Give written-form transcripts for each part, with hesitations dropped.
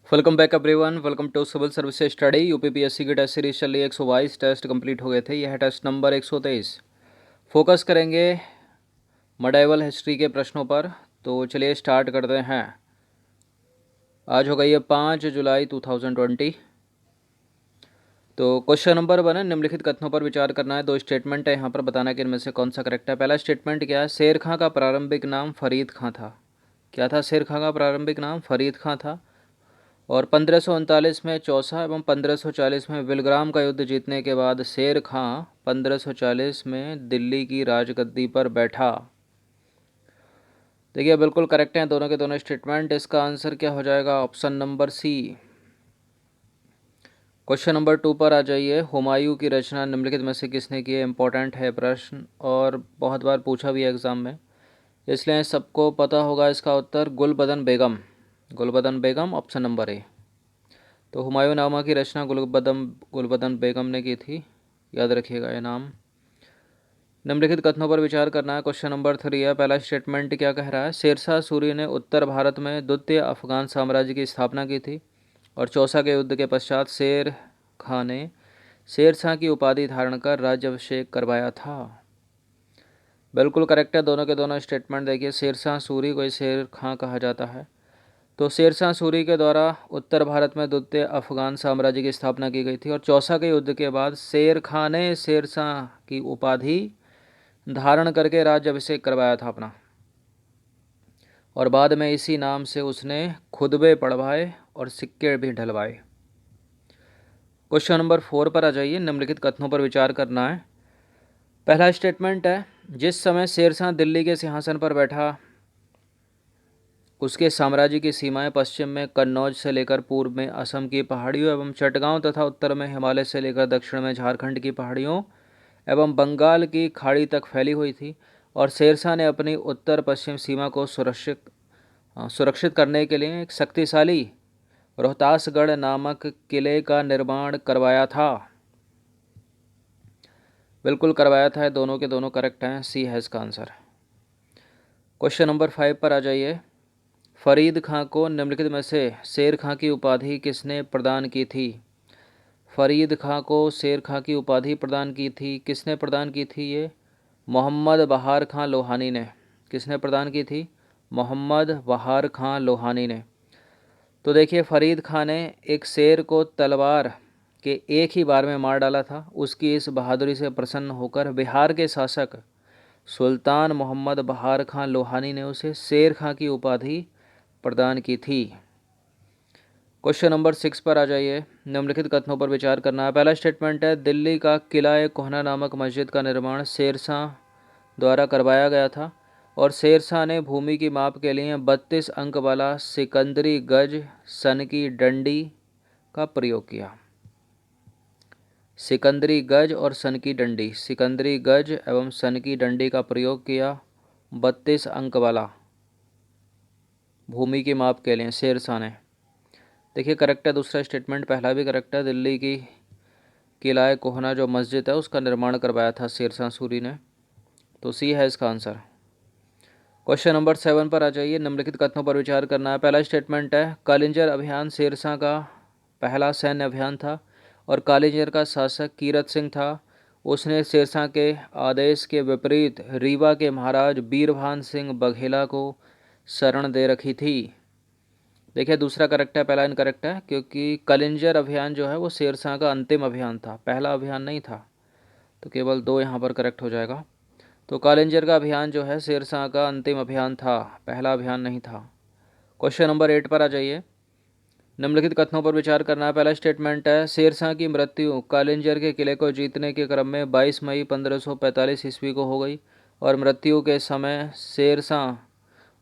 Welcome back everyone. Welcome to civil services study. UPPSC की test series चल रही है। 122 टेस्ट कंप्लीट हो गए थे। यह है टेस्ट नंबर 123। फोकस करेंगे मेडिवल हिस्ट्री के प्रश्नों पर। तो चलिए स्टार्ट करते हैं। आज हो गई है 5 जुलाई 2020। तो क्वेश्चन नंबर 1 है, निम्नलिखित कथनों पर विचार करना है। दो स्टेटमेंट है यहाँ पर, बताना कि इनमें से कौन सा करेक्ट है। पहला स्टेटमेंट क्या है, शेर खां का प्रारंभिक नाम फरीद खां था। क्या था शेर खां का प्रारंभिक नाम? फरीद खां था। और 1539 में चौसा एवं 1540 में विलग्राम का युद्ध जीतने के बाद शेर खां 1540 में दिल्ली की राजगद्दी पर बैठा। देखिए बिल्कुल करेक्ट हैं दोनों के दोनों स्टेटमेंट। इसका आंसर क्या हो जाएगा? Option number C. Question number 2 पर आ जाइए। हुमायूं की रचना निम्नलिखित में से किसने की है? इंपॉर्टेंट है प्रश्न और बहुत बार पूछा भी है एग्जाम में, इसलिए सबको पता होगा इसका उत्तर। गुलबदन बेगम। गुलबदन बेगम, ऑप्शन नंबर ए। तो हुमायूं नामा की रचना गुलबदन बेगम ने की थी, याद रखिएगा ये नाम। निम्नलिखित कथनों पर विचार करना है। क्वेश्चन नंबर 3 है। पहला स्टेटमेंट क्या कह रहा है, शेरशाह सूरी ने उत्तर भारत में द्वितीय अफगान साम्राज्य की स्थापना की थी और चौसा के युद्ध के पश्चात शेर खां ने शेरशाह की उपाधि धारण कर राज्याभिषेक करवाया था। बिल्कुल करेक्ट है दोनों के दोनों स्टेटमेंट। देखिए शेरशाह सूरी को शेर खां कहा जाता है। तो शेरशाह सूरी के द्वारा उत्तर भारत में द्वितीय अफगान साम्राज्य की स्थापना की गई थी और चौसा के युद्ध के बाद शेर खां ने शेरशाह की उपाधि धारण करके राज्याभिषेक करवाया था अपना, और बाद में इसी नाम से उसने खुतबे पढ़वाए और सिक्के भी ढलवाए। क्वेश्चन नंबर 4 पर आ जाइए। निम्नलिखित कथनों पर विचार करना है। पहला स्टेटमेंट है, जिस समय शेरशाह दिल्ली के सिंहासन पर बैठा उसके साम्राज्य की सीमाएं पश्चिम में कन्नौज से लेकर पूर्व में असम की पहाड़ियों एवं चटगांव तथा उत्तर में हिमालय से लेकर दक्षिण में झारखंड की पहाड़ियों एवं बंगाल की खाड़ी तक फैली हुई थी और शेरशाह ने अपनी उत्तर पश्चिम सीमा को सुरक्षित करने के लिए एक शक्तिशाली रोहतासगढ़ नामक किले का निर्माण करवाया था। बिल्कुल करवाया था। दोनों के दोनों करेक्ट हैं। सी है इसका आंसर। क्वेश्चन नंबर 5 पर आ जाइए। फरीद खां को निम्नलिखित में से शेर खां की उपाधि किसने प्रदान की थी? फरीद खां को शेर खां की उपाधि प्रदान की थी, किसने प्रदान की थी? ये मोहम्मद बहार खां लोहानी ने। किसने प्रदान की थी? मोहम्मद बहार खां लोहानी ने। तो देखिए फरीद खां ने एक शेर को तलवार के एक ही बार में मार डाला था। उसकी इस बहादुरी से प्रसन्न होकर बिहार के शासक सुल्तान मोहम्मद बहार खां लोहानी ने उसे शेर खां की उपाधि प्रदान की थी। क्वेश्चन नंबर 6 पर आ जाइए। निम्नलिखित कथनों पर विचार करना है। पहला स्टेटमेंट है, दिल्ली का किला कोहना नामक मस्जिद का निर्माण शेरशाह द्वारा करवाया गया था और शेरशाह ने भूमि की माप के लिए 32 अंक वाला सिकंदरी गज सन की डंडी का प्रयोग किया। सिकंदरी गज और सन की डंडी, सिकंदरी गज एवं सन की डंडी का प्रयोग किया 32 अंक वाला भूमि की माप के लिए शेरशाह ने। देखिए करेक्ट है दूसरा स्टेटमेंट, पहला भी करेक्ट है। दिल्ली की किला कोहना जो मस्जिद है उसका निर्माण करवाया था शेरशाह सूरी ने। तो सी है इसका आंसर। क्वेश्चन नंबर 7 पर आ जाइए। निम्नलिखित कथनों पर विचार करना है। पहला स्टेटमेंट है, कालिंजर अभियान शेरशाह का पहला सैन्य अभियान था और कालिंजर का शासक कीरत सिंह था। उसने शेरशाह के आदेश के विपरीत रीवा के महाराज बीरभान सिंह बघेला को शरण दे रखी थी। देखिए दूसरा करेक्ट है, पहला इनकरेक्ट है, क्योंकि कलिंजर अभियान जो है वो शेरशाह का अंतिम अभियान था, पहला अभियान नहीं था। तो केवल 2 यहाँ पर करेक्ट हो जाएगा। तो कालिंजर का अभियान जो है शेरशाह का अंतिम अभियान था, पहला अभियान नहीं था। क्वेश्चन नंबर 8 पर आ जाइए। निम्नलिखित कथनों पर विचार करना है। पहला स्टेटमेंट है, शेरशाह की मृत्यु कालिंजर के किले को जीतने के क्रम में 22 मई 1545 ईस्वी को हो गई और मृत्यु के समय शेरशाह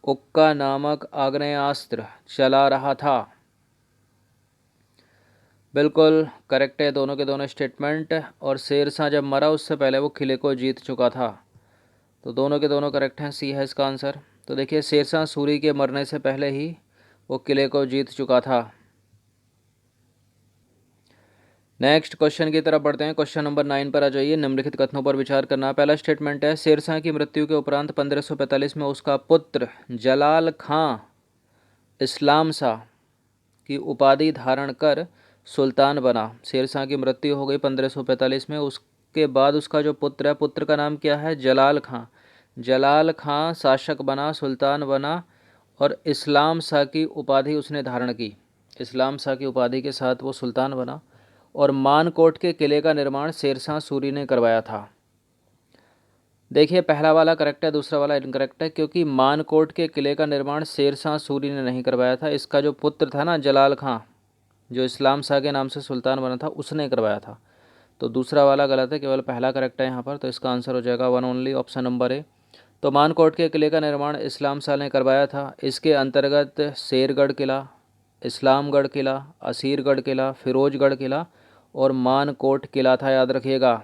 उक्का नामक आग्नेयास्त्र चला रहा था। बिल्कुल करेक्ट है दोनों के दोनों स्टेटमेंट। और शेरशाह जब मरा उससे पहले वो किले को जीत चुका था। तो दोनों के दोनों करेक्ट हैं। सी है इसका आंसर। तो देखिए शेरशाह सूरी के मरने से पहले ही वो किले को जीत चुका था। नेक्स्ट क्वेश्चन की तरफ बढ़ते हैं। क्वेश्चन नंबर 9 पर आ जाइए। निम्नलिखित कथनों पर विचार करना। पहला स्टेटमेंट है, शेरशाह की मृत्यु के उपरांत 1545 में उसका पुत्र जलाल खां इस्लाम शाह की उपाधि धारण कर सुल्तान बना। शेरशाह की मृत्यु हो गई 1545 में। उसके बाद उसका जो पुत्र है, पुत्र का नाम क्या है? जलाल खां। जलाल खां शासक बना, सुल्तान बना और इस्लाम शाह की उपाधि उसने धारण की। इस्लाम शाह की उपाधि के साथ वो सुल्तान बना। और मानकोट के किले का निर्माण शेरशाह सूरी ने करवाया था। देखिए, पहला वाला करेक्ट है, दूसरा वाला इनकरेक्ट है, क्योंकि मानकोट के किले का निर्माण शेरशाह सूरी ने नहीं करवाया था। इसका जो पुत्र था ना, जलाल खां, जो इस्लाम शाह के नाम से सुल्तान बना था, उसने करवाया था। तो दूसरा वाला गलत है, केवल पहला करेक्ट है यहाँ पर। तो इसका आंसर हो जाएगा one only, option number A. तो मानकोट के किले का निर्माण इस्लाम शाह ने करवाया था। इसके अंतर्गत शेरगढ़ किला, इस्लामगढ़ किला, असीरगढ़ किला, फिरोजगढ़ किला और मानकोट किला था, याद रखिएगा।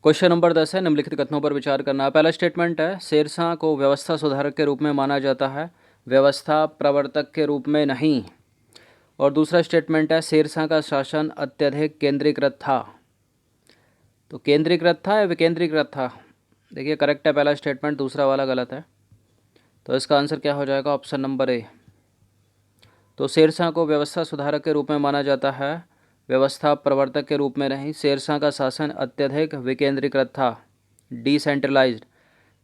क्वेश्चन नंबर 10 है, निम्नलिखित कथनों पर विचार करना। पहला स्टेटमेंट है, शेरशाह को व्यवस्था सुधारक के रूप में माना जाता है, व्यवस्था प्रवर्तक के रूप में नहीं। और दूसरा स्टेटमेंट है, शेरशाह का शासन अत्यधिक केंद्रीकृत था। तो केंद्रीकृत था या विकेंद्रीकृत था? देखिए, करेक्ट है पहला स्टेटमेंट, दूसरा वाला गलत है। तो इसका आंसर क्या हो जाएगा? Option number A. तो शेरशाह को व्यवस्था सुधारक के रूप में माना जाता है, व्यवस्था प्रवर्तक के रूप में नहीं। शेरशाह का शासन अत्यधिक विकेंद्रीकृत था, डिसेंट्रलाइज्ड।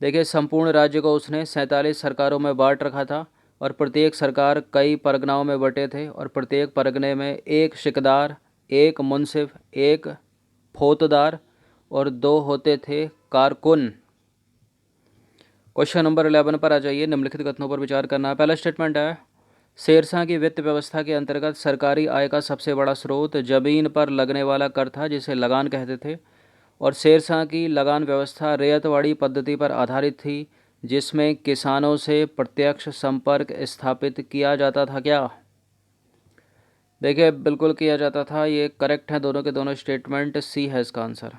देखिए, संपूर्ण राज्य को उसने 47 सरकारों में बांट रखा था और प्रत्येक सरकार कई परगनाओं में बटे थे और प्रत्येक परगने में एक सिकदार, एक मुंसिफ, एक फौतदार और 2 होते थे कारकुन। क्वेश्चन नंबर 11 पर आ जाइए, निम्नलिखित कथनों पर विचार करना है। पहला स्टेटमेंट है, शेरशाह की वित्त व्यवस्था के अंतर्गत सरकारी आय का सबसे बड़ा स्रोत जमीन पर लगने वाला कर था, जिसे लगान कहते थे। और शेरशाह की लगान व्यवस्था रैयतवाड़ी पद्धति पर आधारित थी, जिसमें किसानों से प्रत्यक्ष संपर्क स्थापित किया जाता था। क्या? देखिए, बिल्कुल किया जाता था, ये करेक्ट है दोनों के दोनों स्टेटमेंट, सी है इसका आंसर।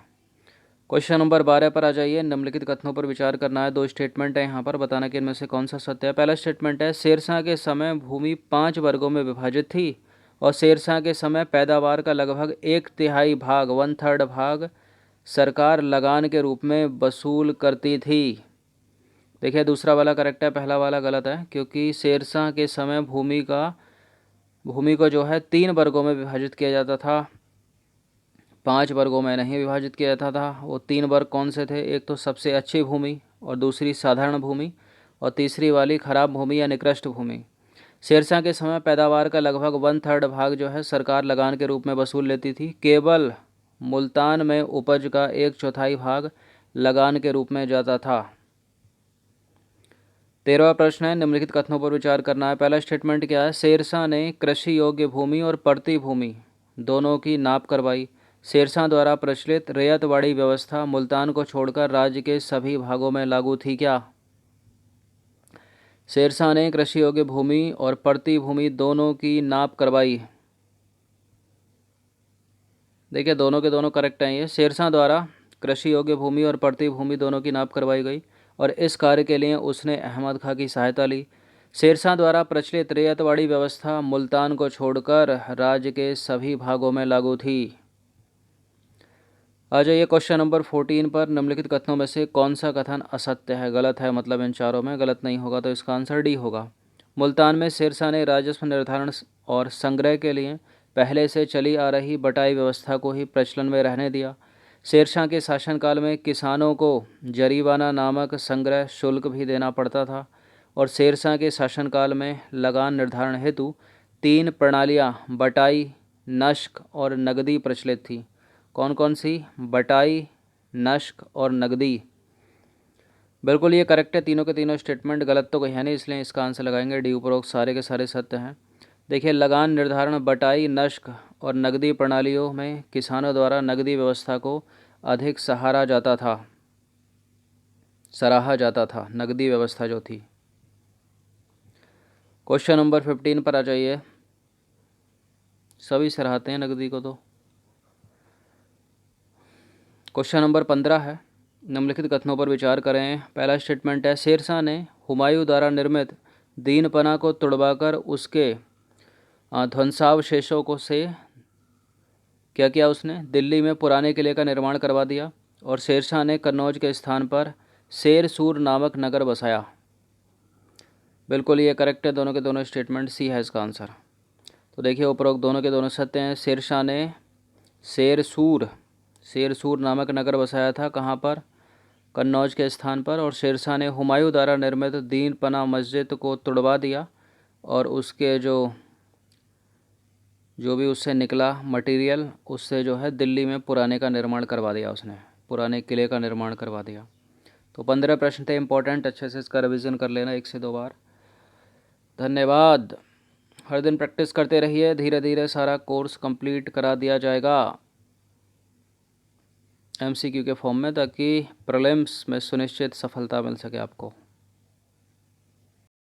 क्वेश्चन नंबर 12 पर आ जाइए, निम्नलिखित कथनों पर विचार करना है। 2 स्टेटमेंट है यहाँ पर, बताना कि इनमें से कौन सा सत्य है। पहला स्टेटमेंट है, शेरशाह के समय भूमि 5 वर्गों में विभाजित थी और शेरशाह के समय पैदावार का लगभग 1/3 भाग, 1/3 भाग सरकार लगान के रूप में वसूल करती थी। देखिए, दूसरा वाला करेक्ट है, पहला वाला गलत है, क्योंकि शेरशाह के समय भूमि को जो है 3 वर्गों में विभाजित किया जाता था, 5 वर्गों में नहीं विभाजित किया जाता था। वो 3 वर्ग कौन से थे? एक तो सबसे अच्छी भूमि, और दूसरी साधारण भूमि, और तीसरी वाली खराब भूमि या निकृष्ट भूमि। शेरशाह के समय पैदावार का लगभग 1/3 भाग जो है सरकार लगान के रूप में वसूल लेती थी। केवल मुल्तान में उपज का 1/4 भाग लगान के रूप में जाता था। 13वां प्रश्न है, निम्नलिखित कथनों पर विचार करना है। पहला स्टेटमेंट क्या है, शेरशाह ने कृषि योग्य भूमि और पड़ती भूमि दोनों की नाप करवाई। शेरशाह द्वारा प्रचलित रैयतवाड़ी व्यवस्था मुल्तान को छोड़कर राज्य के सभी भागों में लागू थी। क्या? शेरशाह ने कृषि योग्य भूमि और पड़ती भूमि दोनों की नाप करवाई। देखिए, दोनों के दोनों करेक्ट हैं। ये शेरशाह द्वारा कृषि योग्य भूमि और पड़ती भूमि दोनों की नाप करवाई गई और इस कार्य के लिए उसने अहमद खां की सहायता ली। शेरशाह द्वारा प्रचलित रैयतवाड़ी व्यवस्था मुल्तान को छोड़कर राज्य के सभी भागों में लागू थी। आ जाइए क्वेश्चन नंबर 14 पर, निम्नलिखित कथनों में से कौन सा कथन असत्य है? गलत है, मतलब इन चारों में गलत नहीं होगा, तो इसका आंसर डी होगा। मुल्तान में शेरशाह ने राजस्व निर्धारण और संग्रह के लिए पहले से चली आ रही बटाई व्यवस्था को ही प्रचलन में रहने दिया। शेरशाह के शासनकाल में किसानों को जरीवाना नामक संग्रह शुल्क भी देना पड़ता था और शेरशाह के शासनकाल में लगान निर्धारण हेतु 3 प्रणालियाँ बटाई, नस्क और नगदी प्रचलित थी। कौन कौन सी? बटाई, नस्क और नगदी। बिल्कुल ये करेक्ट है, तीनों के तीनों स्टेटमेंट, गलत तो कोई है नहीं, इसलिए इसका आंसर लगाएंगे डी। उपरोक्त सारे के सारे सत्य हैं। देखिए, लगान निर्धारण, बटाई, नस्क और नगदी प्रणालियों में किसानों द्वारा नगदी व्यवस्था को अधिक सराहा जाता था, नगदी व्यवस्था जो थी। क्वेश्चन नंबर 15 पर आ जाइए। सभी सराहते हैं नगदी को। तो क्वेश्चन नंबर 15 है, निम्नलिखित कथनों पर विचार करें। पहला स्टेटमेंट है, शेरशाह ने हुमायूं द्वारा निर्मित दीनपना को तुड़वाकर उसके ध्वंसावशेषों को से क्या किया? उसने दिल्ली में पुराने किले का निर्माण करवा दिया और शेरशाह ने कन्नौज के स्थान पर शेरसूर नामक नगर बसाया। बिल्कुल ये करेक्ट है, दोनों के दोनों स्टेटमेंट, सी है इसका आंसर। तो देखिए उपरोक्त दोनों के दोनों सत्य हैं। शेरशाह ने शेरसूर नामक नगर बसाया था, कहाँ पर? कन्नौज के स्थान पर। और शेरशाह ने हुमायूं द्वारा निर्मित दीन पना मस्जिद को तुड़वा दिया और उसके जो भी उससे निकला मटेरियल, उससे जो है दिल्ली में पुराने का निर्माण करवा दिया उसने, पुराने किले का निर्माण करवा दिया। तो 15 प्रश्न थे इंपॉर्टेंट, अच्छे से इसका रिवीजन कर लेना 1 से 2 बार। धन्यवाद। हर दिन प्रैक्टिस करते रहिए, धीरे धीरे सारा कोर्स कंप्लीट करा दिया जाएगा MCQ के फॉर्म में, ताकि प्रीलिम्स में सुनिश्चित सफलता मिल सके आपको।